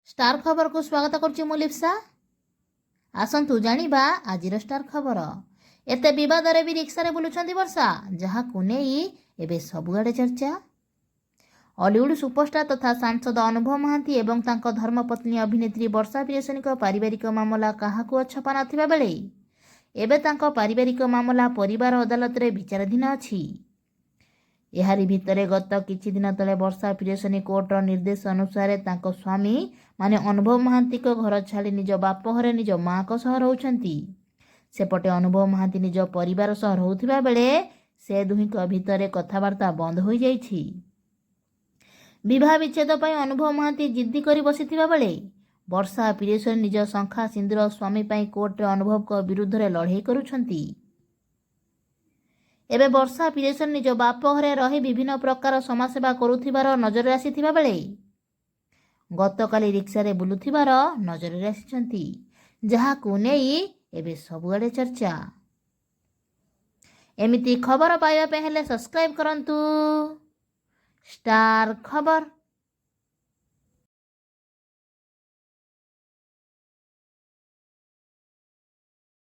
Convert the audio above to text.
Star खबर को स्वागत करुच्ची मु लिप्सा। आसतु जानिबा आजिर स्टार खबर। एते विवाद रे भी रिक्सा रे बुलुछंती वर्षा, जहाँ कुनेई एबे सबुआडे चर्चा। हॉलीवुड सुपरस्टार तथा सांसद अनुभव महांती एवं तांको धर्मपत्नी अभिनेत्री वर्षा प्रियसनी पारिवारिक मामला काहाकू अछपा नथिबा बेले एबे तांको पारिवारिक मामला परिवार अदालत रे विचाराधीन अछि। एहारी भितरे गत किछि दिन तले वर्षा प्रियसनी कोर्टर निर्देश अनुसार तांको स्वामी माने अनुभव महांती को घर छाड़ी निज बाप घरे निज माँ को सह रहउछंती। सेपटे अनुभव महांती निज परिवार सह रहउथिबा बेले से दुहिंक भितरे कथावार्ता बंद हो जाइछि। विवाह विच्छेद पई अनुभव महांती जिद्दी करी बसिथिबा बेले वर्षा प्रियसनी निज शंखा सिंदूर स्वामी पई कोर्ट रे अनुभव को विरुद्ध रे लड़ाई करुछंती। एबे वर्षा प्रियसनी निज बाप घरे रही विभिन्न प्रकार समाजसेवा करुथिबार नजर आसीथिबा बेले गतकाली रिक्सा रे बुलुथिबार नजर आसीछंती, जहाकू नेई एबे सबुआडे चर्चा। एमिति खबर पाइबा पे हेले सब्सक्राइब करंतु स्टार खबर।